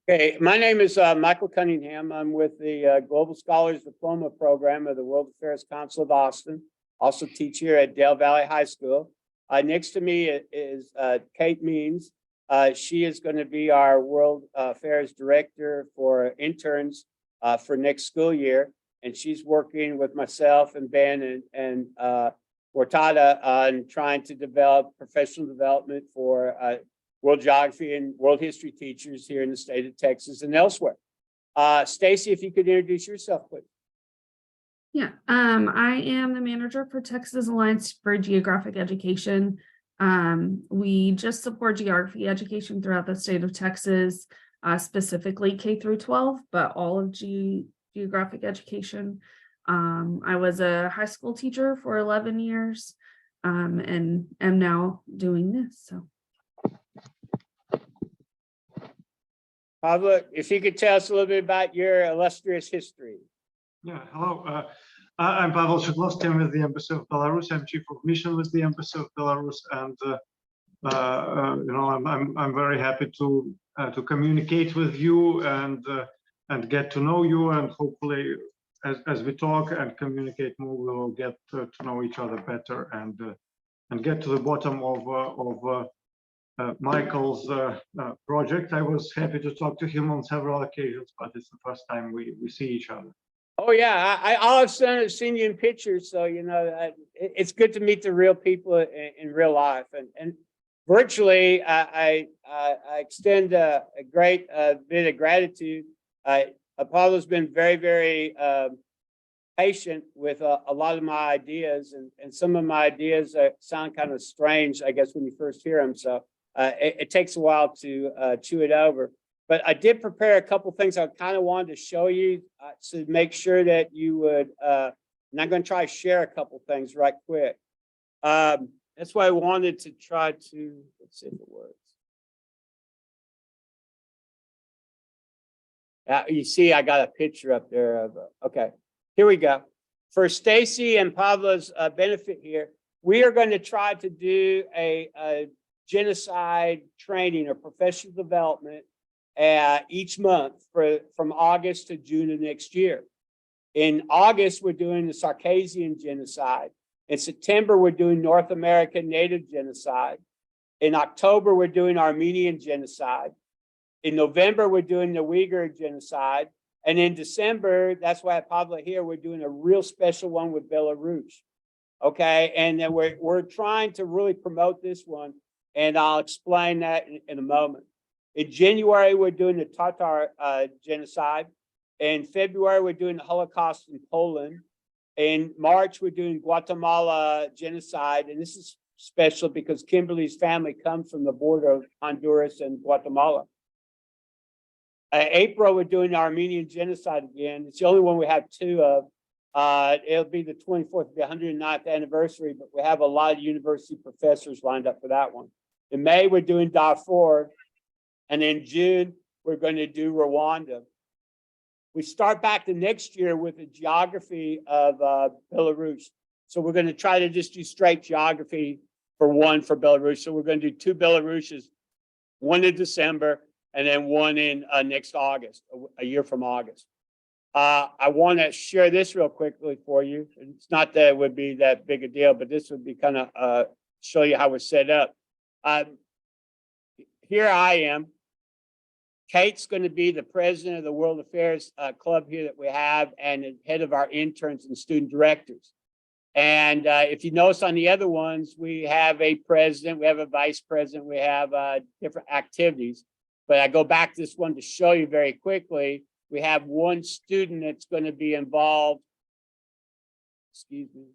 Okay, my name is Michael Cunningham. I'm with the Global Scholars Diploma Program of the World Affairs Council of Austin. Also teach here at Dale Valley High School. Next to me is Kate Means. She is going to be our World Affairs Director for interns for next school year. And she's working with myself and Ben and Cortada on trying to develop professional development for world geography and world history teachers here in the state of Texas and elsewhere. Stacy, if you could introduce yourself, please. Yeah, I am the manager for Texas Alliance for Geographic Education. We just support geography education throughout the state of Texas, specifically K through 12, but all of geographic education. I was a high school teacher for 11 years and am now doing this. So. Pablo, if you could tell us a little bit about your illustrious history. Yeah, hello. I'm Pavel Shidlovsky. I'm with the Embassy of Belarus. I'm Chief of Mission with the Embassy of Belarus, and I'm very happy to communicate with you and get to know you, and hopefully, as we talk and communicate more, we will get to know each other better and get to the bottom of Michael's project. I was happy to talk to him on several occasions, but it's the first time we see each other. Oh yeah, I've seen you in pictures, so you know it's good to meet the real people in real life, and virtually I extend a great bit of gratitude. Apollo's been very patient with a lot of my ideas, and some of my ideas sound kind of strange, I guess, when you first hear them. So it takes a while to chew it over. But I did prepare a couple of things I kind of wanted to show you to make sure that you would, and I'm going to try to share a couple of things right quick. That's why I wanted to try to, let's see if it works. You see, I got a picture up there of, okay, here we go. For Stacy and Pavlo's benefit here, we are going to try to do a genocide training or professional development each month from August to June of next year. In August, we're doing the Circassian genocide. In September, we're doing North American Native genocide. In October, we're doing Armenian genocide. In November, we're doing the Uyghur genocide. And in December, that's why at Pablo here, we're doing a real special one with Belarus. Okay, and then we're trying to really promote this one, and I'll explain that in a moment. In January, we're doing the Tatar genocide. In February, we're doing the Holocaust in Poland. In March, we're doing Guatemala genocide. And this is special because Kimberly's family comes from the border of Honduras and Guatemala. April, we're doing the Armenian genocide again. It's the only one we have two of. It'll be the 24th, the 109th anniversary, but we have a lot of university professors lined up for that one. In May, we're doing Darfur. And in June, we're going to do Rwanda. We start back the next year with the geography of Belarus. So we're going to try to just do straight geography for Belarus. So we're going to do two Belaruses, one in December and then one in next August, a year from August. I want to share this real quickly for you. It's not that it would be that big a deal, but this would be kind of show you how we're set up. Here I am. Kate's going to be the president of the World Affairs Club here that we have, and the head of our interns and student directors. And if you notice on the other ones, we have a president, we have a vice president, we have different activities. But I go back to this one to show you very quickly. We have one student that's going to be involved. Excuse me.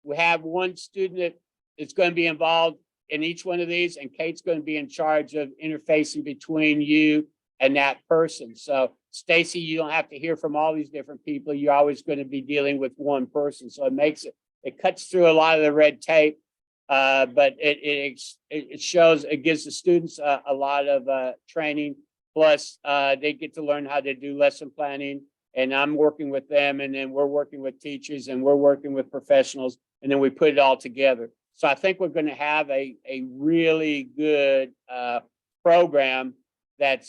We have one student that is going to be involved in each one of these, and Kate's going to be in charge of interfacing between you and that person. So Stacy, you don't have to hear from all these different people. You're always going to be dealing with one person. So it cuts through a lot of the red tape, but it shows, it gives the students a lot of training. Plus they get to learn how to do lesson planning, and I'm working with them, and then we're working with teachers, and we're working with professionals, and then we put it all together. So I think we're going to have a really good program that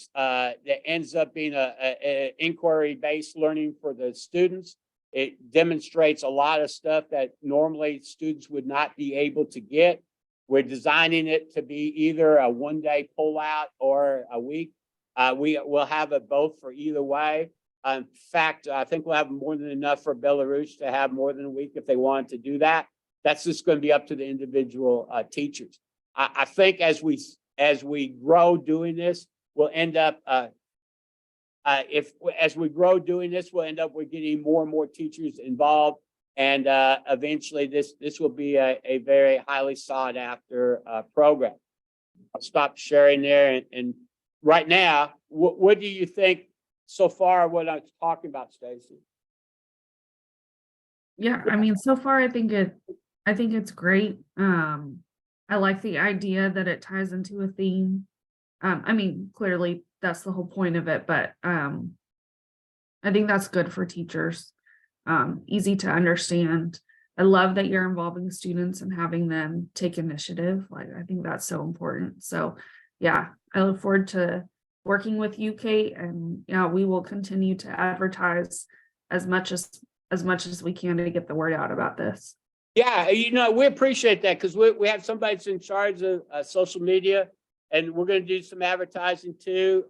ends up being a inquiry-based learning for the students. It demonstrates a lot of stuff that normally students would not be able to get. We're designing it to be either a one-day pullout or a week. We will have it both for either way. In fact, I think we'll have more than enough for Belarus to have more than a week if they wanted to do that. That's just going to be up to the individual teachers. I think as we grow doing this, we'll end up as we grow doing this, we'll end up with getting more and more teachers involved, and eventually this will be a very highly sought after program. I'll stop sharing there, and right now, what do you think so far? What I'm talking about, Stacy? Yeah, I mean, so far I think it's great. I like the idea that it ties into a theme. I mean, clearly that's the whole point of it, but I think that's good for teachers. Easy to understand. I love that you're involving students and having them take initiative. Like, I think that's so important. So yeah, I look forward to working with you, Kate, and yeah, we will continue to advertise as much as we can to get the word out about this. Yeah, we appreciate that, because we have somebody that's in charge of social media, and we're going to do some advertising too.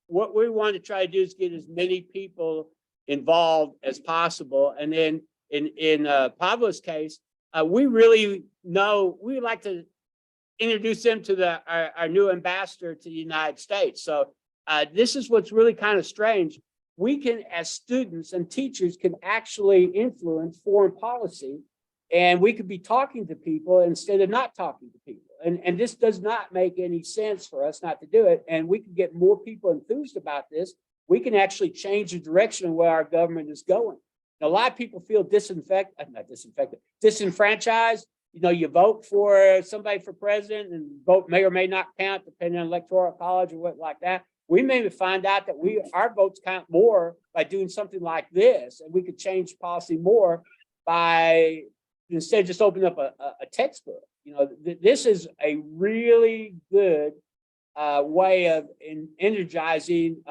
What we want to try to do is get as many people involved as possible. And then in Pablo's case, we really know we would like to introduce them to our new ambassador to the United States. So this is what's really kind of strange. We can, as students and teachers, can actually influence foreign policy, and we could be talking to people instead of not talking to people. And this does not make any sense for us not to do it. And we can get more people enthused about this. We can actually change the direction of where our government is going. Now, a lot of people feel disenfranchised. You vote for somebody for president, and vote may or may not count depending on electoral college or what like that. We may find out that our votes count more by doing something like this, and we could change policy more by, instead of just opening up a textbook. This is a really good way of energizing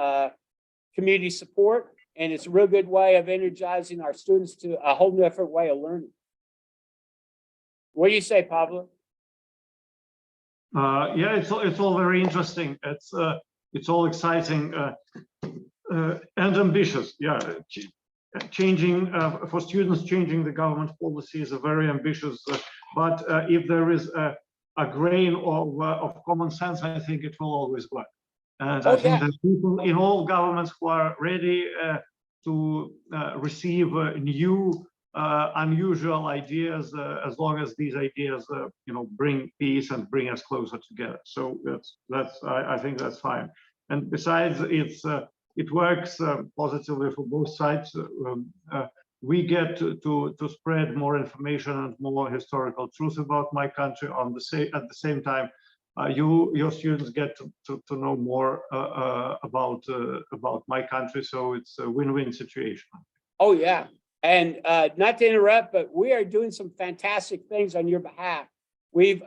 community support, and it's a real good way of energizing our students to a whole different way of learning. What do you say, Pablo? Yeah, it's all very interesting. It's all exciting and ambitious. Yeah, changing for students, changing the government policy is a very ambitious. But if there is a grain of common sense, I think it will always work. And I think that people in all governments who are ready to receive new, unusual ideas, as long as these ideas, bring peace and bring us closer together. So I think that's fine. And besides, it works positively for both sides. We get to spread more information and more historical truth about my country. At the same time, your students get to know more about my country. So it's a win-win situation. Oh yeah, and not to interrupt, but we are doing some fantastic things on your behalf. We've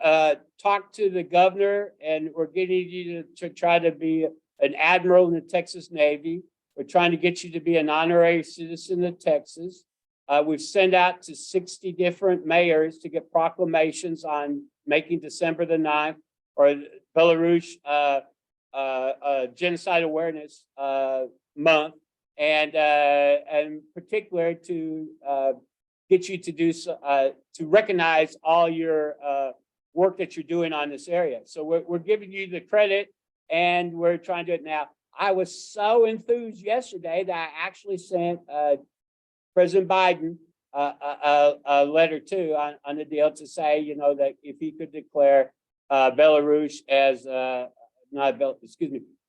talked to the governor, and we're getting you to try to be an admiral in the Texas Navy. We're trying to get you to be an honorary citizen of Texas. We've sent out to 60 different mayors to get proclamations on making December the 9th or Belarus Genocide Awareness Month, and particular to get you to do to recognize all your work that you're doing on this area. So we're giving you the credit, and we're trying to do it now. I was so enthused yesterday that I actually sent President Biden a letter too on the deal to say, that if he could declare Belarus as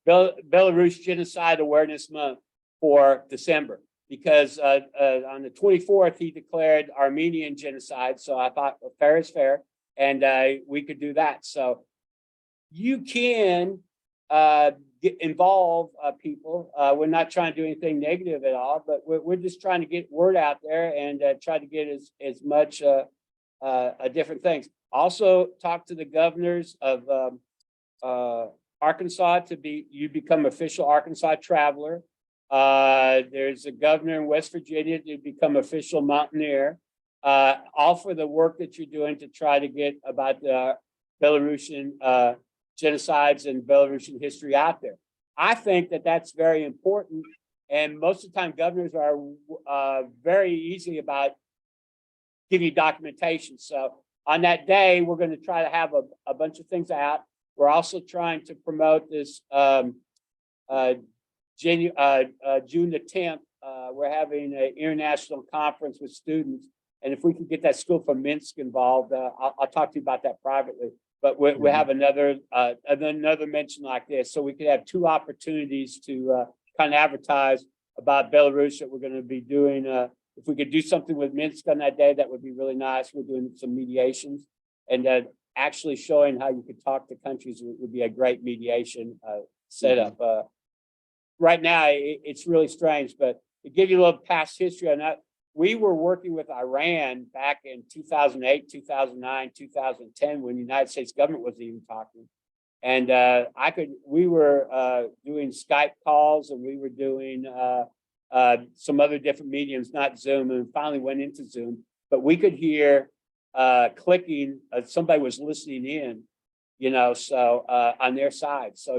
Belarus Genocide Awareness Month for December, because on the 24th he declared Armenian genocide. So I thought, well, fair is fair, and we could do that. So you can involve people. We're not trying to do anything negative at all, but we're just trying to get word out there and try to get as much different things. Also talk to the governors of Arkansas you become official Arkansas traveler. There's a governor in West Virginia to become official mountaineer. All for the work that you're doing to try to get about the Belarusian genocides and Belarusian history out there. I think that that's very important. And most of the time, governors are very easy about giving you documentation. So on that day, we're going to try to have a bunch of things out. We're also trying to promote this June the 10th. We're having an international conference with students. And if we can get that school from Minsk involved, I'll talk to you about that privately. But we have another mention like this. So we could have two opportunities to kind of advertise about Belarus that we're going to be doing. If we could do something with Minsk on that day, that would be really nice. We're doing some mediations, and actually showing how you could talk to countries would be a great mediation setup. Right now, it's really strange, but to give you a little past history on that, we were working with Iran back in 2008, 2009, 2010, when the United States government wasn't even talking. And we were doing Skype calls, and we were doing some other different mediums, not Zoom, and finally went into Zoom. But we could hear clicking, somebody was listening in, so on their side. So,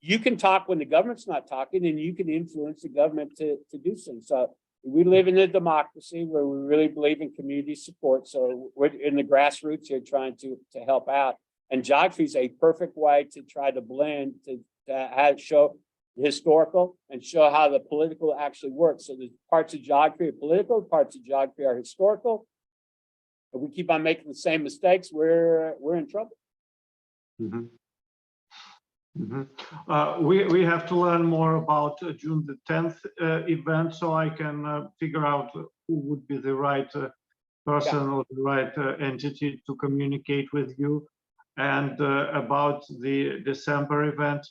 you can talk when the government's not talking, and you can influence the government to do things. So we live in a democracy where we really believe in community support. So we're in the grassroots here trying to help out. And geography is a perfect way to try to blend, to show the historical and show how the political actually works. So the parts of geography are political, parts of geography are historical. If we keep on making the same mistakes, we're in trouble. Mm-hmm. Mm-hmm. We have to learn more about June the 10th event, so I can figure out who would be the right person or the right entity to communicate with you. And about the December event,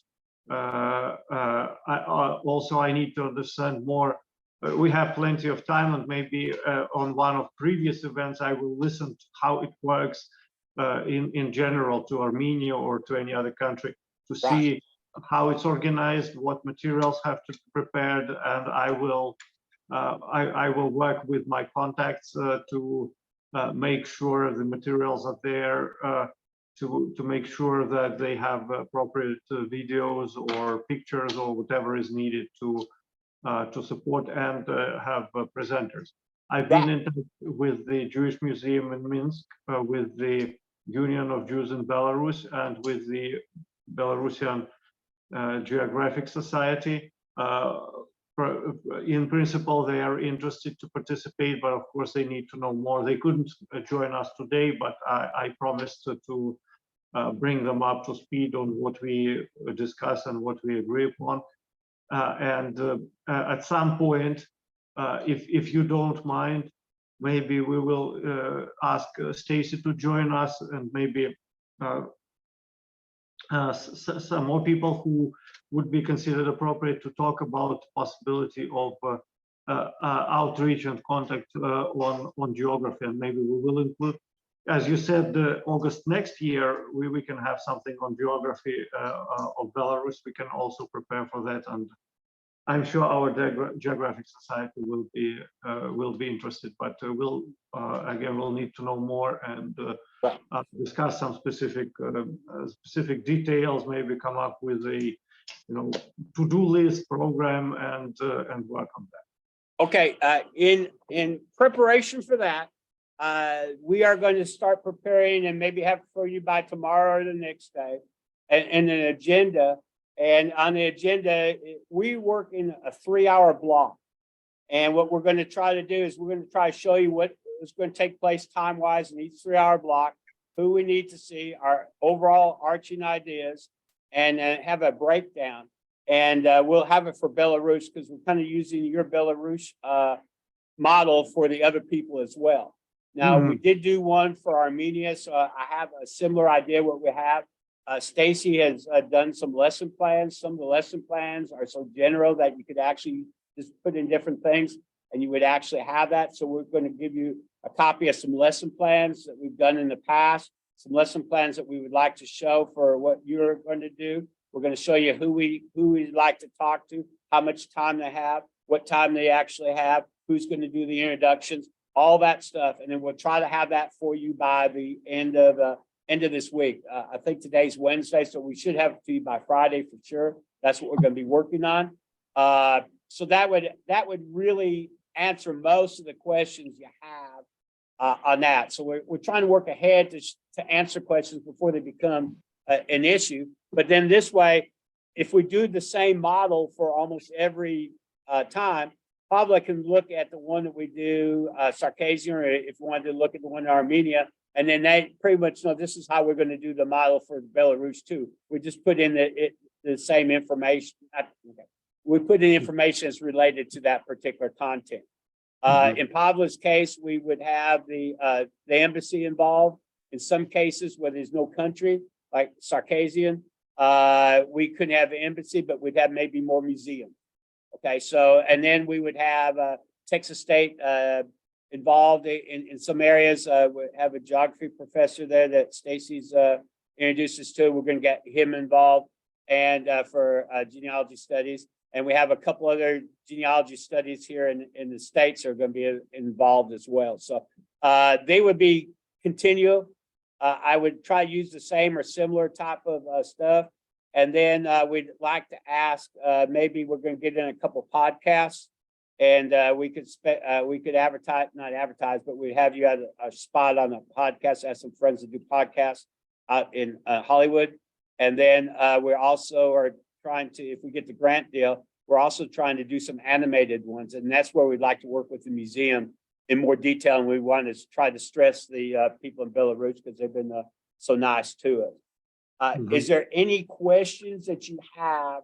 I need to understand more. We have plenty of time, and maybe on one of previous events, I will listen to how it works in general to Armenia or to any other country, to see how it's organized, what materials have to be prepared, and I will work with my contacts to make sure the materials are there, to make sure that they have appropriate videos or pictures or whatever is needed to support and have presenters. I've been in touch with the Jewish Museum in Minsk, with the Union of Jews in Belarus, and with the Belarusian Geographic Society. In principle, they are interested to participate, but of course they need to know more. They couldn't join us today, but I promised to bring them up to speed on what we discuss and what we agree upon. At some point, if you don't mind, maybe we will ask Stacy to join us, and maybe some more people who would be considered appropriate to talk about the possibility of outreach and contact on geography. And maybe we will include, as you said, August next year, we can have something on geography of Belarus. We can also prepare for that, and I'm sure our Geographic Society will be interested. But we'll need to know more and discuss some specific details. Maybe come up with a to-do list program and work on that. Okay, in preparation for that, we are going to start preparing and maybe have for you by tomorrow or the next day, and an agenda. And on the agenda, we work in a 3-hour block. And what we're going to try to do is we're going to try to show you what is going to take place time-wise in each 3-hour block, who we need to see, our overall arching ideas, and have a breakdown. And we'll have it for Belarus, because we're kind of using your Belarus model for the other people as well. Now, we did do one for Armenia, so I have a similar idea what we have. Stacy has done some lesson plans. Some of the lesson plans are so general that you could actually just put in different things, and you would actually have that. So we're going to give you a copy of some lesson plans that we've done in the past, some lesson plans that we would like to show for what you're going to do. We're going to show you who we'd like to talk to, how much time they have, what time they actually have, who's going to do the introductions, all that stuff. And then we'll try to have that for you by the end of this week. I think today's Wednesday, so we should have it to you by Friday for sure. That's what we're going to be working on. So that would really answer most of the questions you have on that. So we're trying to work ahead to answer questions before they become an issue. But then this way, if we do the same model for almost every time, Pavla can look at the one that we do Circassian, or if you wanted to look at the one in Armenia, and then they pretty much know this is how we're going to do the model for Belarus too. We just put in the same information. We put in information that's related to that particular content. In Pavla's case, we would have the embassy involved. In some cases where there's no country, like Circassian, we couldn't have an embassy, but we'd have maybe more museums. Okay, so, and then we would have Texas State involved in some areas. We have a geography professor there that Stacy's introduced us to. We're going to get him involved, and for genealogy studies. And we have a couple other genealogy studies here in the States are going to be involved as well. So they would be continual. I would try to use the same or similar type of stuff. And then we'd like to ask, maybe we're going to get in a couple podcasts, and we could advertise, not advertise, but we'd have you at a spot on a podcast. I have some friends that do podcasts out in Hollywood. And then we also are trying to, if we get the grant deal, we're also trying to do some animated ones. And that's where we'd like to work with the museum in more detail. And we want to try to stress the people in Belarus because they've been so nice to us. Is there any questions that you have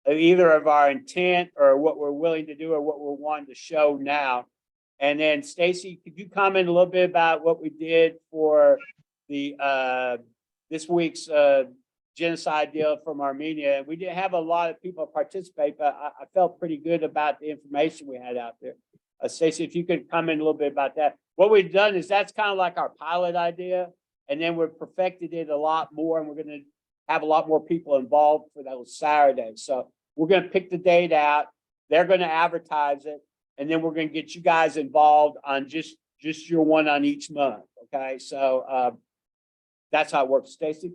of either of our intent or what we're willing to do or what we're wanting to show now? And then Stacy, could you comment a little bit about what we did for the this week's genocide deal from Armenia? We didn't have a lot of people participate, but I felt pretty good about the information we had out there. Stacy, if you could comment a little bit about that. What we've done is that's kind of like our pilot idea. And then we've perfected it a lot more, and we're going to have a lot more people involved for those Saturdays. So we're going to pick the date out. They're going to advertise it, and then we're going to get you guys involved on just your one on each month. Okay, so that's how it works. Stacy?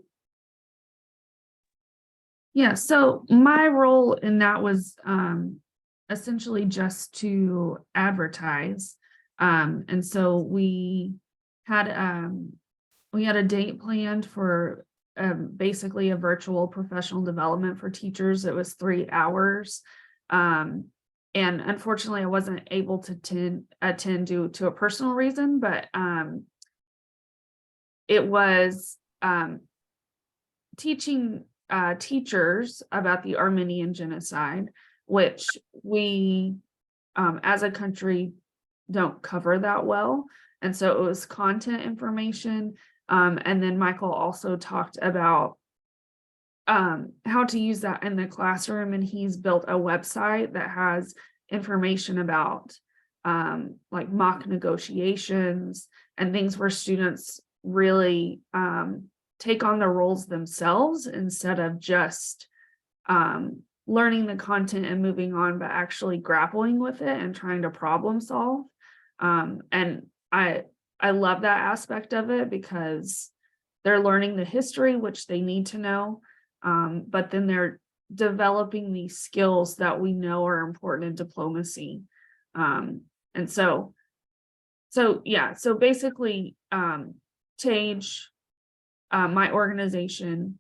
Yeah, so my role in that was essentially just to advertise. And so we had a date planned for basically a virtual professional development for teachers. It was 3 hours. And unfortunately, I wasn't able to attend due to a personal reason, but it was teaching teachers about the Armenian genocide, which we, as a country, don't cover that well. And so it was content information. And then Michael also talked about how to use that in the classroom. And he's built a website that has information about like mock negotiations and things where students really take on the roles themselves instead of just learning the content and moving on, but actually grappling with it and trying to problem solve. And I love that aspect of it because they're learning the history, which they need to know, but then they're developing these skills that we know are important in diplomacy. And so yeah, so basically, Tage, my organization,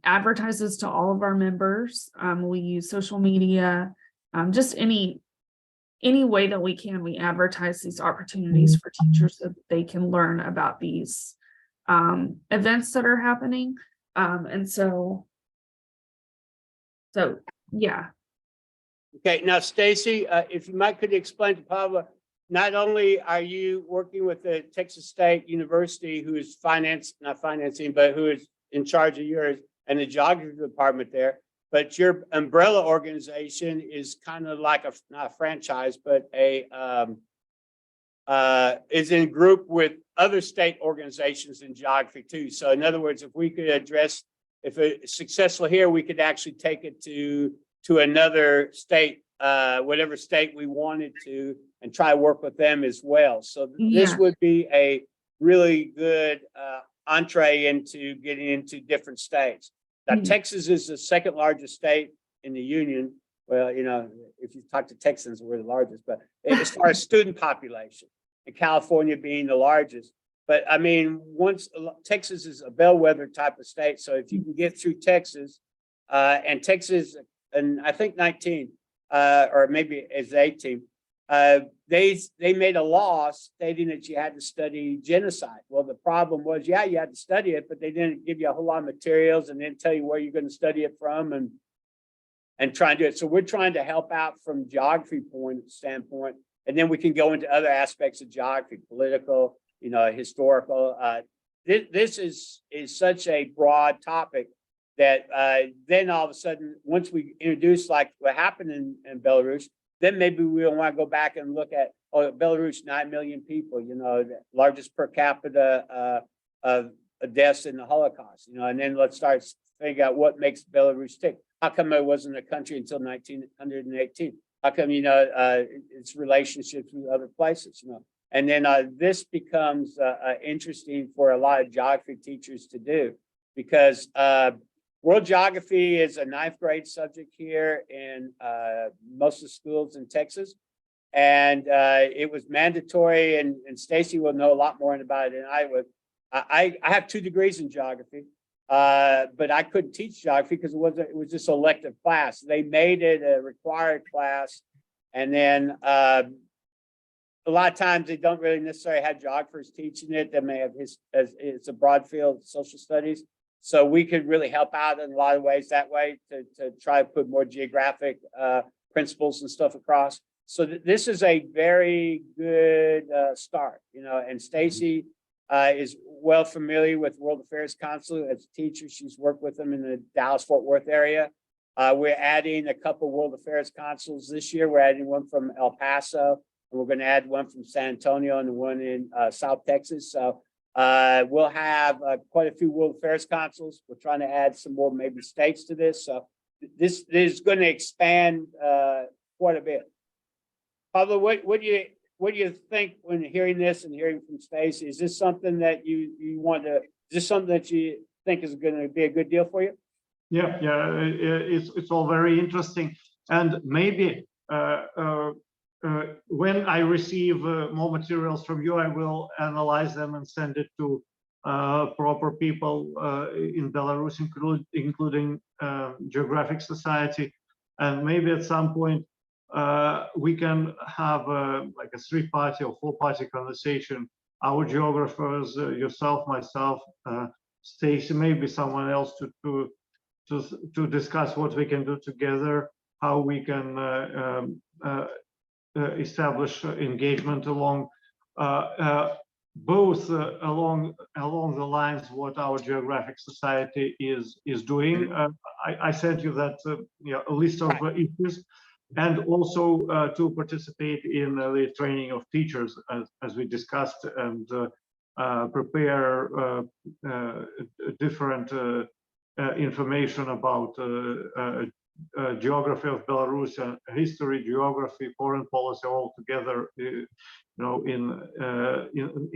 advertises to all of our members. We use social media, just any way that we can. We advertise these opportunities for teachers so that they can learn about these events that are happening. And so yeah. Okay, now Stacy, if you might, could you explain to Pavla, not only are you working with the Texas State University, who is not financing, but who is in charge of yours and the geography department there, but your umbrella organization is kind of like not a franchise, but a is in group with other state organizations in geography too. So in other words, if we could address, if it's successful here, we could actually take it to another state, whatever state we wanted to, and try to work with them as well. So this Yeah. would be a really good entree into getting into different states. Now, Mhm. Texas is the second largest state in the union. Well, you know, if you talk to Texans, we're the largest, but as far as student population, and California being the largest. But I mean, once Texas is a bellwether type of state, so if you can get through Texas, and Texas, and I think 19, or maybe it's 18, they made a law stating that you had to study genocide. Well, the problem was, yeah, you had to study it, but they didn't give you a whole lot of materials and didn't tell you where you're going to study it from, and try and do it. So we're trying to help out from geography standpoint, and then we can go into other aspects of geography, political, you know, historical. This is such a broad topic that then all of a sudden, once we introduce like what happened in Belarus, then maybe we'll want to go back and look at, oh, Belarus, 9 million people, you know, the largest per capita of deaths in the Holocaust, you know, and then let's start figuring out what makes Belarus tick. How come it wasn't a country until 1918? How come, you know, its relationships with other places, you know? And then this becomes interesting for a lot of geography teachers to do, because world geography is a 9th grade subject here in most of the schools in Texas. And it was mandatory, and Stacy will know a lot more about it than I would. I have 2 degrees in geography, but I couldn't teach geography because it was just an elective class. They made it a required class, and then a lot of times they don't really necessarily have geographers teaching it. They may have it's a broad field, social studies. So we could really help out in a lot of ways that way to try to put more geographic principles and stuff across. So this is a very good start, you know, and Stacy is well familiar with World Affairs Consulate as a teacher. She's worked with them in the Dallas-Fort Worth area. We're adding a couple World Affairs Consuls this year. We're adding one from El Paso, and we're going to add one from San Antonio and one in South Texas. So we'll have quite a few World Affairs Consuls. We're trying to add some more maybe states to this. So this is going to expand quite a bit. Pablo, what do you think when hearing this and hearing from Stacy? Is this something that you want to? Is this something that you think is going to be a good deal for you? Yeah, it's all very interesting, and maybe when I receive more materials from you, I will analyze them and send it to proper people in Belarus, including Geographic Society, and maybe at some point we can have like a 3-party or 4-party conversation. Our geographers, yourself, myself, Stacy, maybe someone else to discuss what we can do together, how we can establish engagement along both along the lines what our Geographic Society is doing. I sent you that a list of issues, and also to participate in the training of teachers as we discussed, and prepare different information about geography of Belarus, history, geography, foreign policy, all together, you know, in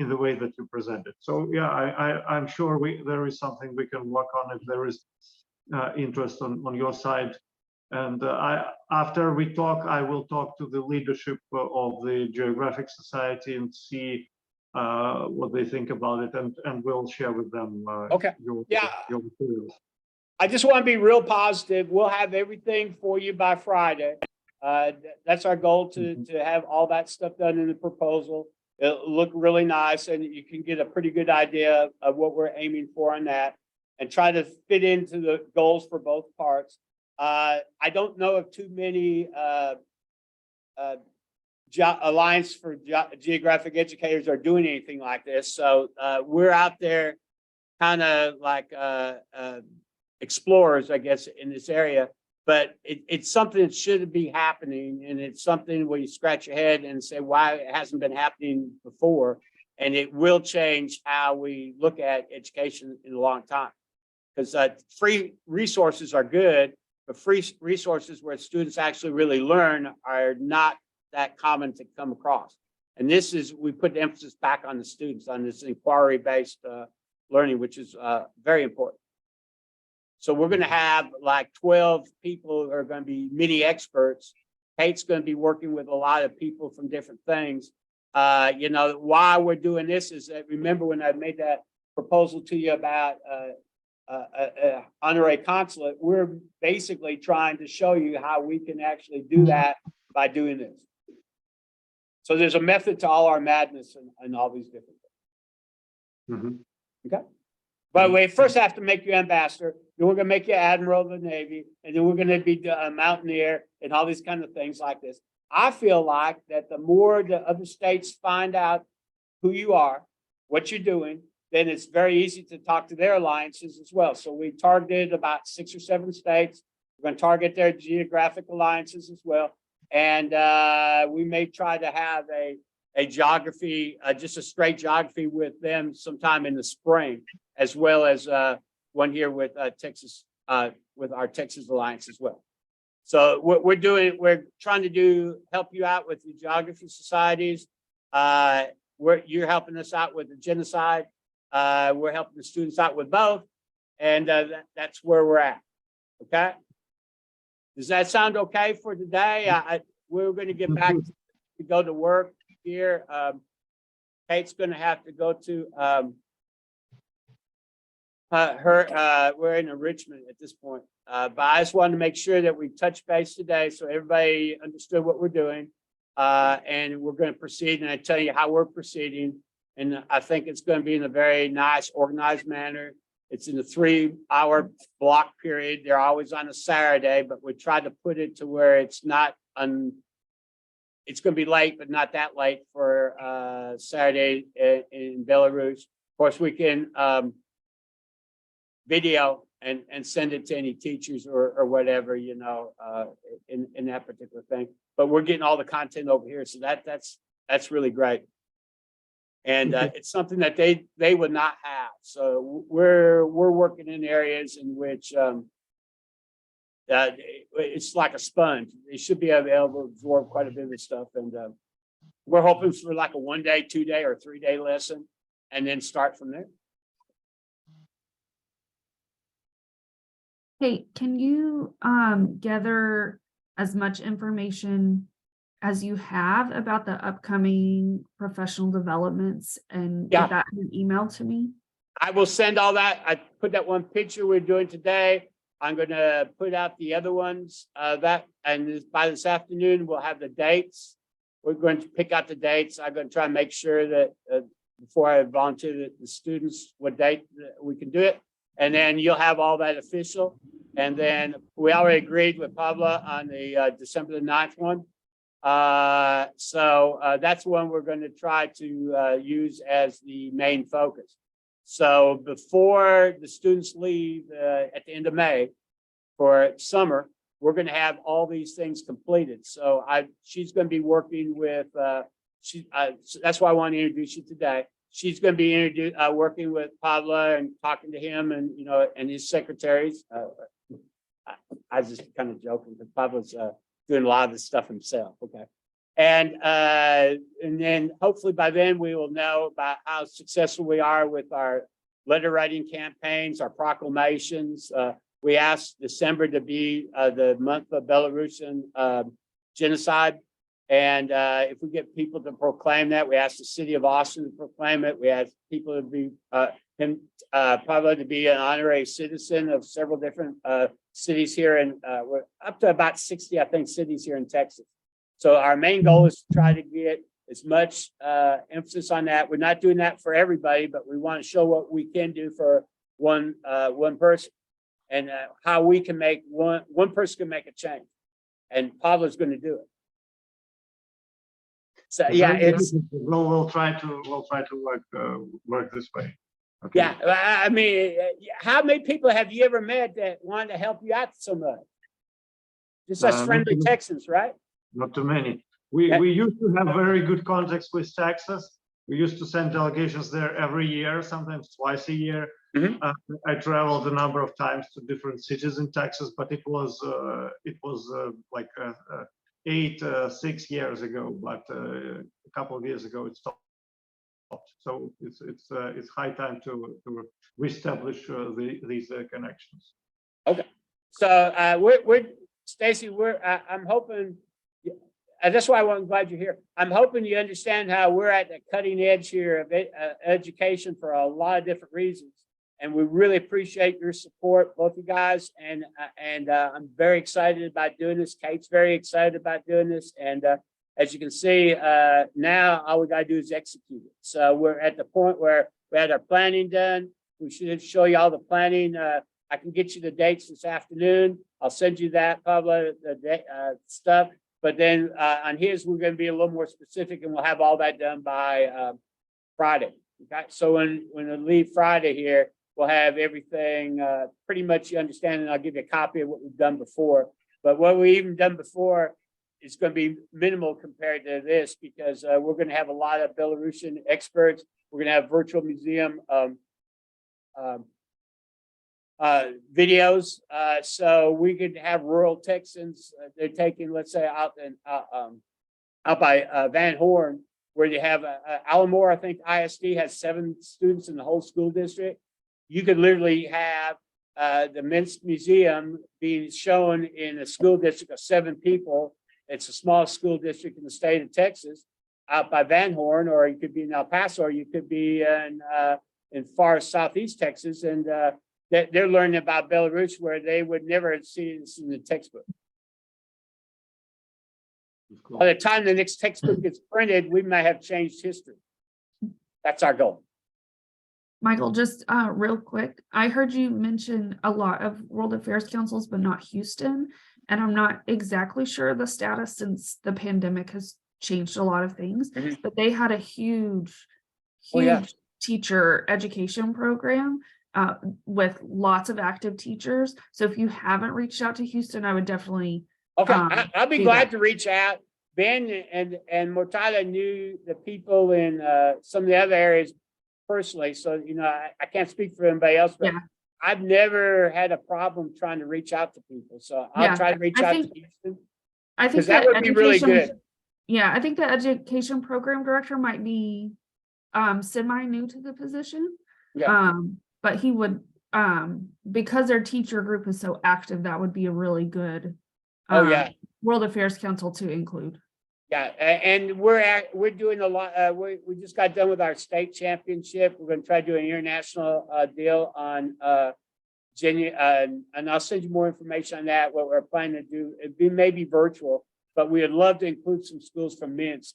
the way that you presented. So yeah, I'm sure there is something we can work on if there is interest on your side. And after we talk, I will talk to the leadership of the Geographic Society and see what they think about it, and we'll share with them your materials. I just want to be real positive. We'll have everything for you by Friday. That's our goal, to have all that stuff done in the proposal. It'll look really nice, and you can get a pretty good idea of what we're aiming for on that, and try to fit into the goals for both parts. I don't know of too many Alliance for Geographic Educators are doing anything like this. So we're out there kind of like explorers, I guess, in this area. but it's something that should be happening, and it's something where you scratch your head and say why it hasn't been happening before, and it will change how we look at education in a long time. Because free resources are good, but free resources where students actually really learn are not that common to come across. And this is, we put the emphasis back on the students, on this inquiry-based learning, which is very important. So we're going to have like 12 people who are going to be mini experts. Kate's going to be working with a lot of people from different things. You know, why we're doing this is that, remember when I made that proposal to you about honorary consulate, we're basically trying to show you how we can actually do that by doing this. So there's a method to all our madness and all these different things. Mm-hmm. Okay. But we first have to make you ambassador, then we're going to make you admiral of the Navy, and then we're going to be a mountaineer and all these kind of things like this. I feel like that the more the other states find out who you are, what you're doing, then it's very easy to talk to their alliances as well. So we targeted about 6 or 7 states. We're going to target their geographic alliances as well. And we may try to have a geography, just a straight geography with them sometime in the spring, as well as one here with Texas, with our Texas Alliance as well. So what we're doing, we're trying to help you out with the geography societies. You're helping us out with the genocide. We're helping the students out with both. And that's where we're at. Okay. Does that sound okay for today? We're going to get back to go to work here. Kate's going to have to go to we're in Richmond at this point. But I just wanted to make sure that we touch base today so everybody understood what we're doing. And we're going to proceed, and I tell you how we're proceeding. And I think it's going to be in a very nice, organized manner. It's in a 3-hour block period. They're always on a Saturday, but we try to put it to where it's not it's going to be late, but not that late for Saturday in Belarus. Of course, we can video and send it to any teachers or whatever, you know, in that particular thing. But we're getting all the content over here, so that's really great. And it's something that they would not have. So we're working in areas in which it's like a sponge. They should be able to absorb quite a bit of stuff. And we're hoping for like a 1-day, 2-day, or 3-day lesson, and then start from there. Hey, can you gather as much information as you have about the upcoming professional developments and get that in an email to me? I will send all that. I put that one picture we're doing today. I'm going to put out the other ones and by this afternoon, we'll have the dates. We're going to pick out the dates. I'm going to try and make sure that before I volunteer the students, what date we can do it. And then you'll have all that official. And then we already agreed with Pavla on the December 9th one. So that's one we're going to try to use as the main focus. So before the students leave at the end of May for summer, we're going to have all these things completed. So she's going to be working with, that's why I want to introduce you today. She's going to be working with Pavla and talking to him and, you know, and his secretaries. I was just kind of joking because Pavla's doing a lot of this stuff himself. Okay. And then hopefully by then we will know about how successful we are with our letter writing campaigns, our proclamations. We asked December to be the month of Belarusian genocide. And if we get people to proclaim that, we asked the city of Austin to proclaim it. We asked people to be Pavla to be an honorary citizen of several different cities here, and we're up to about 60, I think, cities here in Texas. So our main goal is to try to get as much emphasis on that. We're not doing that for everybody, but we want to show what we can do for one person, and how we can make one person can make a change, and Pavla's going to do it. So yeah, we'll try to work this way. Okay. Yeah, I mean, how many people have you ever met that wanted to help you out so much? Just us Uh, friendly not- Texans, right? Not too many. Yeah. We used to have very good contacts with Texas. We used to send delegations there every year, sometimes twice a year. Mhm. I traveled a number of times to different cities in Texas, but it was like 6 years ago. But a couple of years ago, it stopped. So it's high time to reestablish these connections. Okay. So we're Stacy, I'm hoping, that's why I'm glad you're here. I'm hoping you understand how we're at the cutting edge here of education for a lot of different reasons. And we really appreciate your support, both you guys. And I'm very excited about doing this. Kate's very excited about doing this. And as you can see, now all we got to do is execute it. So we're at the point where we had our planning done. We should show you all the planning. I can get you the dates this afternoon. I'll send you that, Pablo, the stuff. But then on his, we're going to be a little more specific, and we'll have all that done by Friday. Okay, so when we leave Friday here, we'll have everything pretty much you understand, and I'll give you a copy of what we've done before. But what we even done before is going to be minimal compared to this, because we're going to have a lot of Belarusian experts. We're going to have virtual museum videos, so we could have rural Texans. They're taking, let's say, out by Van Horn, where you have Alamore. I think ISD has 7 students in the whole school district. You could literally have the Minsk Museum being shown in a school district of 7 people. It's the smallest school district in the state of Texas, out by Van Horn, or you could be in El Paso, or you could be in far southeast Texas, and they're learning about Belarus where they would never have seen this in the textbook. Cool. By the time the next textbook gets printed, we might have changed history. That's our goal. Michael, just real quick, I heard you mention a lot of World Affairs Councils, but not Houston. And I'm not exactly sure the status since the pandemic has changed a lot of things, but they had a huge teacher education program with lots of active teachers. So if you haven't reached out to Houston, I would definitely. Okay, I'll be glad to reach out. Ben and Mortada knew the people in some of the other areas personally, so I can't speak for anybody else, but I've never had a problem trying to reach out to people. So I'll try to reach out to Houston. I think that would be really good. Yeah, I think the education program director might be semi-new to the position. Yeah. But he would, because their teacher group is so active, that would be a really good World Affairs Council to include. Yeah, and we're doing a lot. We just got done with our state championship. We're going to try to do an international deal on and I'll send you more information on that. What we're planning to do, it'd be maybe virtual, but we would love to include some schools from Minsk.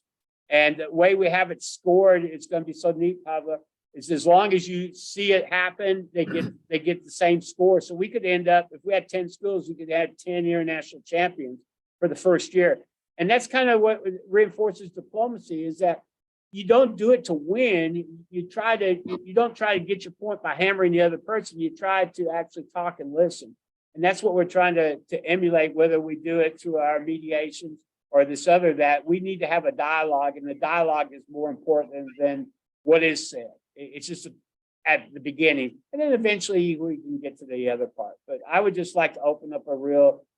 And the way we have it scored, it's going to be so neat, Pablo. Is as long as you see it happen, they get the same score. So we could end up, if we had 10 schools, we could have 10 international champions for the first year. And that's kind of what reinforces diplomacy, is that you don't do it to win. You don't try to get your point by hammering the other person. You try to actually talk and listen. And that's what we're trying to emulate, whether we do it through our mediations or this other, that we need to have a dialogue, and the dialogue is more important than what is said. It's just at the beginning, and then eventually we can get to the other part. But I would just like to open up a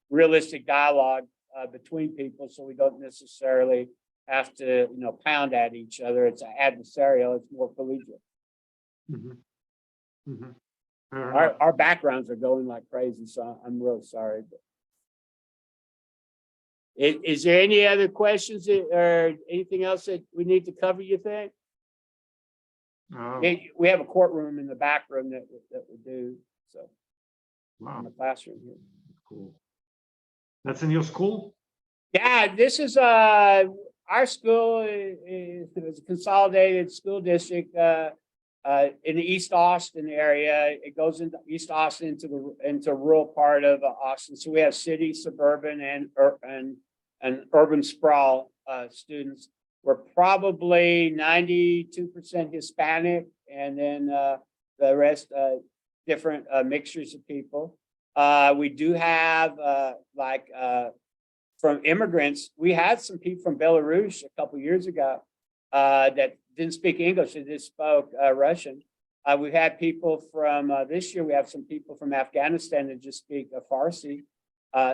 realistic dialogue between people, so we don't necessarily have to, pound at each other. It's adversarial. It's more collegial. Our backgrounds are going like crazy, so I'm real sorry. But is there any other questions or anything else that we need to cover, you think? We have a courtroom in the back room that we do. So in the classroom here. Cool. That's in your school? Yeah, this is our school is a consolidated school district in the East Austin area. It goes into East Austin into rural part of Austin. So we have city, suburban, and urban sprawl students. We're probably 92% Hispanic, and then the rest different mixtures of people. We do have from immigrants. We had some people from Belarus a couple years ago that didn't speak English, they just spoke Russian. We've had people from this year, we have some people from Afghanistan that just speak Farsi.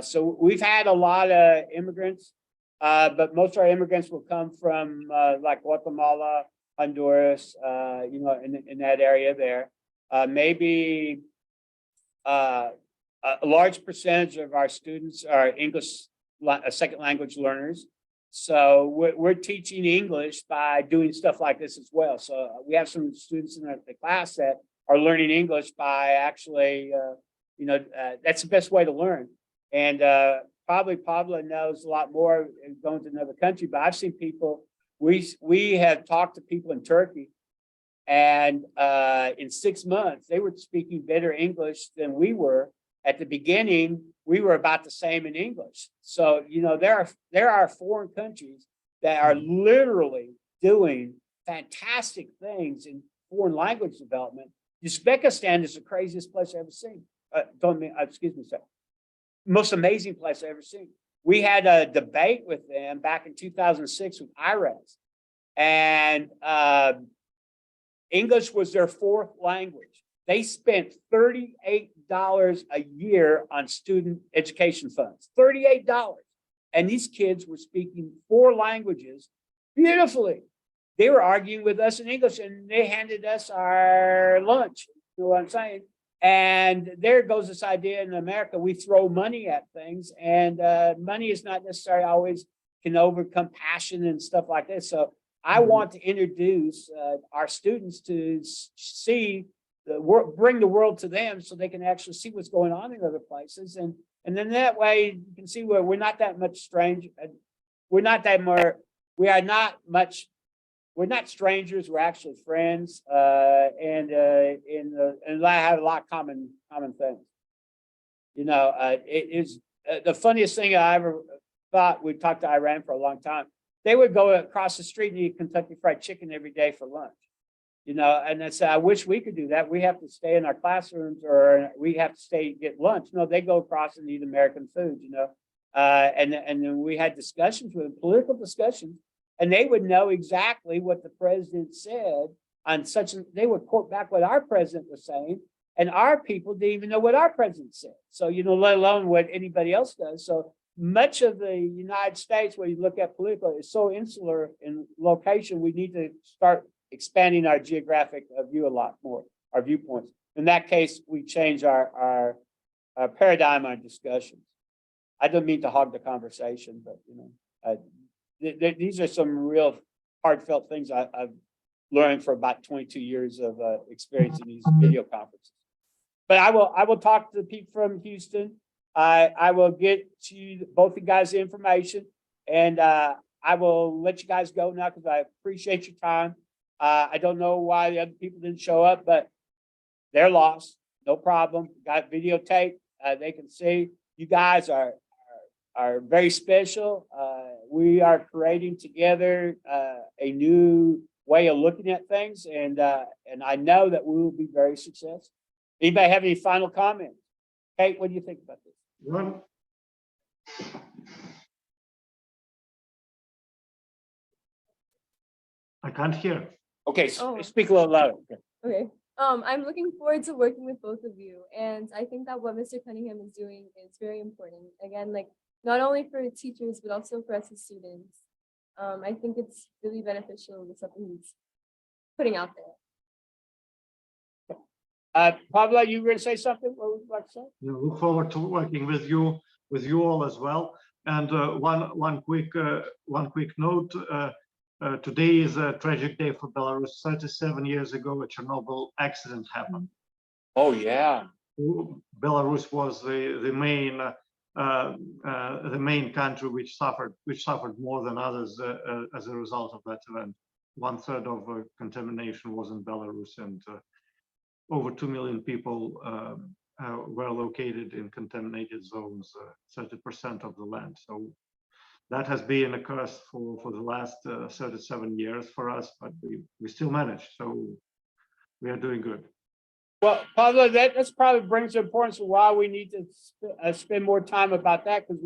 So we've had a lot of immigrants, but most of our immigrants will come from like Guatemala, Honduras, in that area there. Maybe a large percentage of our students are English second language learners. So we're teaching English by doing stuff like this as well. So we have some students in the class that are learning English by actually, that's the best way to learn. And probably Pablo knows a lot more going to another country, but I've seen people, we have talked to people in Turkey, and in 6 months, they were speaking better English than we were. At the beginning, we were about the same in English. So, there are foreign countries that are literally doing fantastic things in foreign language development. Uzbekistan is the craziest place I've ever seen. Excuse me, sir. Most amazing place I've ever seen. We had a debate with them back in 2006 with IRES, and English was their fourth language. They spent $38 a year on student education funds, $38. And these kids were speaking 4 languages beautifully. They were arguing with us in English, and they handed us our lunch. You know what I'm saying? And there goes this idea in America, we throw money at things, and money is not necessarily always can overcome passion and stuff like this. So I want to introduce our students to see the world, bring the world to them so they can actually see what's going on in other places. And then that way you can see where we're not that much strange. We're not strangers, we're actually friends. And I have a lot of common things. It is the funniest thing I ever thought. We talked to Iran for a long time. They would go across the street and eat Kentucky Fried Chicken every day for lunch. And I said, I wish we could do that. We have to stay in our classrooms, or we have to stay get lunch. No, they go across and eat American food, and then we had discussions with them, political discussions, and they would know exactly what the president said on they would quote back what our president was saying, and our people didn't even know what our president said. So, let alone what anybody else does. So much of the United States, when you look at political, is so insular in location. We need to start expanding our geographic view a lot more, our viewpoints. In that case, we change our paradigm on discussions. I don't mean to hog the conversation, but these are some real heartfelt things I've learned for about 22 years of experience in these video conferences. But I will talk to the people from Houston. I will get to both you guys the information, and I will let you guys go now because I appreciate your time. I don't know why the other people didn't show up, but they're lost. No problem. Got videotape. They can see. You guys are very special. We are creating together a new way of looking at things, and I know that we will be very successful. Anybody have any final comments? Kate, what do you think about this? One. I can't hear. Okay, speak a little louder. Okay. I'm looking forward to working with both of you, and I think that what Mr. Cunningham is doing is very important. Again, not only for teachers, but also for us as students. I think it's really beneficial with something he's putting out there. Pablo, you were going to say something? What would you like to say? Look forward to working with you all as well. And one quick note. Today is a tragic day for Belarus. 37 years ago, a Chernobyl accident happened. Oh yeah. Belarus was the main country which suffered more than others as a result of that event. 1/3 of contamination was in Belarus, and over 2 million people were located in contaminated zones, 30% of the land. So that has been a curse for the last 37 years for us, but we still managed. So we are doing good. Well, Pablo, that's probably brings the importance of why we need to spend more time about that, because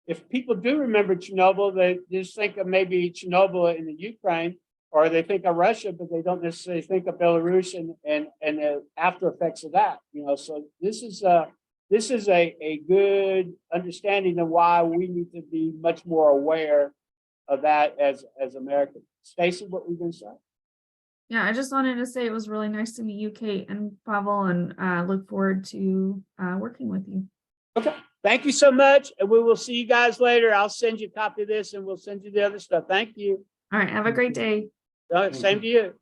if people do remember Chernobyl, they just think of maybe Chernobyl in the Ukraine, or they think of Russia, but they don't necessarily think of Belarus and the after effects of that. You know, so this is a good understanding of why we need to be much more aware of that as Americans. Stacey, what were you going to say? Yeah, I just wanted to say it was really nice to meet you, Kate and Pavel, and look forward to working with you. Okay. Thank you so much. And we will see you guys later. I'll send you a copy of this and we'll send you the other stuff. Thank you. All right, have a great day. Same to you.